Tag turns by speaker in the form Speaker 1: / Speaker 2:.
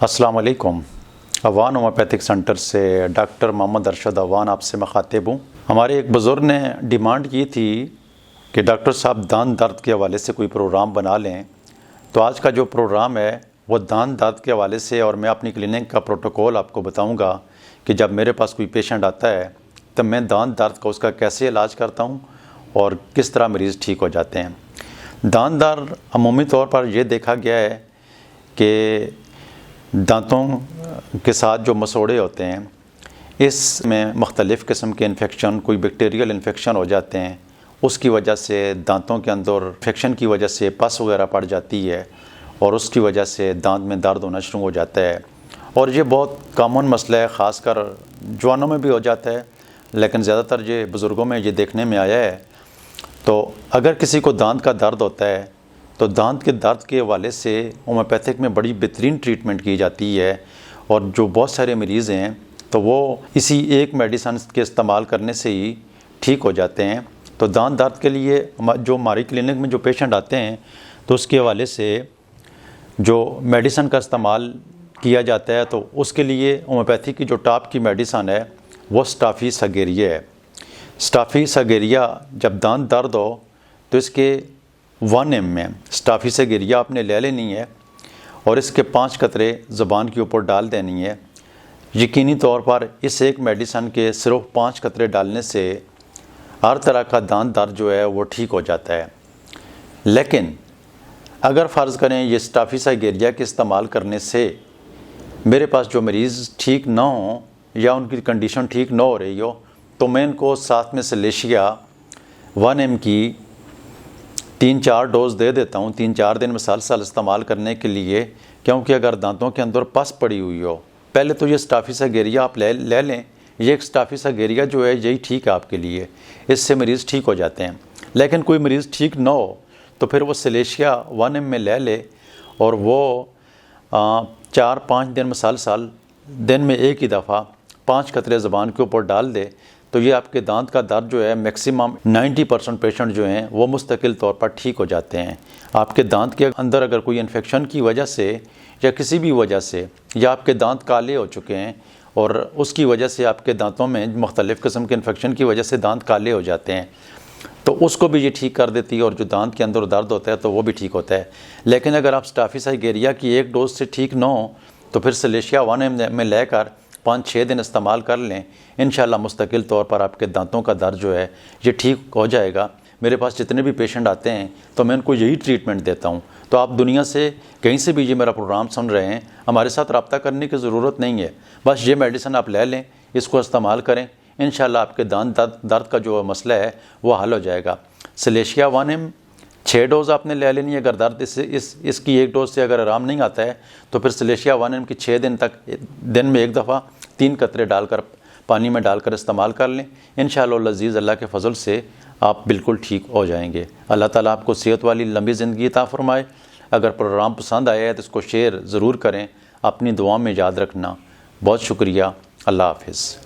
Speaker 1: अस्सलाम वालेकुम। Awan homeopathic centre से डॉक्टर मोहम्मद अरशद अवान आपसे मुखातिब हूँ। हमारे एक बुज़ुर्ग ने डिमांड की थी कि डॉक्टर साहब दांत दर्द के हवाले से कोई प्रोग्राम बना लें। तो आज का जो प्रोग्राम है वो दांत दर्द के हवाले से, और मैं अपनी क्लिनिक का प्रोटोकॉल आपको बताऊँगा कि जब मेरे पास कोई पेशेंट आता है तब मैं दांत दर्द का उसका कैसे इलाज करता हूँ और किस तरह मरीज़ ठीक हो जाते हैं। दांत दर्द अमूमी तौर पर यह देखा गया है कि दांतों के साथ जो मसोड़े होते हैं इसमें मुख्तलिफ़ किस्म के इन्फेक्शन, कोई बैक्टीरियल इन्फेक्शन हो जाते हैं, उसकी वजह से दांतों के अंदर इन्फेक्शन की वजह से पस वगैरह पड़ जाती है और उसकी वजह से दांत में दर्द होना शुरू हो जाता है। और ये बहुत कॉमन मसला है, ख़ासकर जवानों में भी हो जाता है, लेकिन ज़्यादातर ये बुज़ुर्गों में ये देखने में आया है। तो अगर किसी को दांत का दर्द होता है तो दांत के दर्द के हवाले से होम्योपैथिक में बड़ी बेहतरीन ट्रीटमेंट की जाती है, और जो बहुत सारे मरीज़ हैं तो वो इसी एक मेडिसिन के इस्तेमाल करने से ही ठीक हो जाते हैं। तो दांत दर्द के लिए जो हमारी क्लिनिक में जो पेशेंट आते हैं तो उसके हवाले से जो मेडिसिन का इस्तेमाल किया जाता है, तो उसके लिए होम्योपैथिक की जो टॉप की मेडिसिन है वो स्टाफी सगेरिया है। स्टाफी सगेरिया जब दांत दर्द हो तो इसके 1 ml में स्टाफी सगेरिया आपने ले लेनी है और इसके 5 कतरे ज़बान के ऊपर डाल देनी है। यकीनी तौर पर इस एक मेडिसिन के सिर्फ 5 कतरे डालने से हर तरह का दांत दर्द जो है वो ठीक हो जाता है। लेकिन अगर फ़र्ज़ करें ये स्टाफी सगेरिया के इस्तेमाल करने से मेरे पास जो मरीज़ ठीक ना हो या उनकी कंडीशन ठीक ना हो रही हो, तो मैं इनको साथ में सलेशिया 1 ml की 3-4 डोज़ दे देता हूँ 3-4 दिन मुसलसल इस्तेमाल करने के लिए। क्योंकि अगर दांतों के अंदर पस पड़ी हुई हो, पहले तो ये स्टाफी सगेरिया आप ले लें। ये एक स्टाफी सगेरिया जो है यही ठीक है आपके लिए, इससे मरीज़ ठीक हो जाते हैं। लेकिन कोई मरीज़ ठीक ना हो तो फिर वो सलेशिया 1 ml में ले ले और वो 4-5 दिन मुसलसल दिन में एक ही दफ़ा 5 कतरे ज़बान के ऊपर डाल दे, तो ये आपके दांत का दर्द जो है मैक्सिमम 90% पेशेंट जो हैं वो मुस्तकिल तौर पर ठीक हो जाते हैं। आपके दांत के अंदर अगर कोई इन्फेक्शन की वजह से या किसी भी वजह से, या आपके दांत काले हो चुके हैं और उसकी वजह से आपके दांतों में मुख्तलिफ़ किस्म के इन्फेक्शन की वजह से दांत काले हो जाते हैं, तो उसको भी ये ठीक कर देती है और जो दांत के अंदर दर्द होता है तो वो भी ठीक होता है। लेकिन अगर आप स्टाफी सगेरिया की एक डोज से ठीक ना हो तो फिर सलेशिया 1 ml में लेकर 5-6 दिन इस्तेमाल कर लें। इंशाल्लाह मुस्तकिल तौर पर आपके दांतों का दर्द जो है ये ठीक हो जाएगा। मेरे पास जितने भी पेशेंट आते हैं तो मैं उनको यही ट्रीटमेंट देता हूँ। तो आप दुनिया से कहीं से भी ये मेरा प्रोग्राम सुन रहे हैं, हमारे साथ रब्ता करने की ज़रूरत नहीं है। बस ये मेडिसिन आप ले लें, इसको इस्तेमाल करें, इंशाल्लाह आपके दांत दर्द का जो मसला है वो हल हो जाएगा। सलेशिया 1 ml 6 डोज़ आपने ले लेनी है। अगर दर्द इसकी एक डोज़ से अगर आराम नहीं आता है तो फिर सलेशिया 1 ml की 6 दिन तक दिन में एक दफ़ा 3 कतरे डालकर पानी में डालकर इस्तेमाल कर लें। इंशाअल्लाह लज़ीज़ अल्लाह के फ़ज़ल से आप बिल्कुल ठीक हो जाएंगे। अल्लाह ताला आपको सेहत वाली लंबी ज़िंदगी अता फ़रमाए। अगर प्रोग्राम पसंद आया है तो इसको शेयर ज़रूर करें, अपनी दुआ में याद रखना। बहुत शुक्रिया। अल्लाह हाफ़िज़।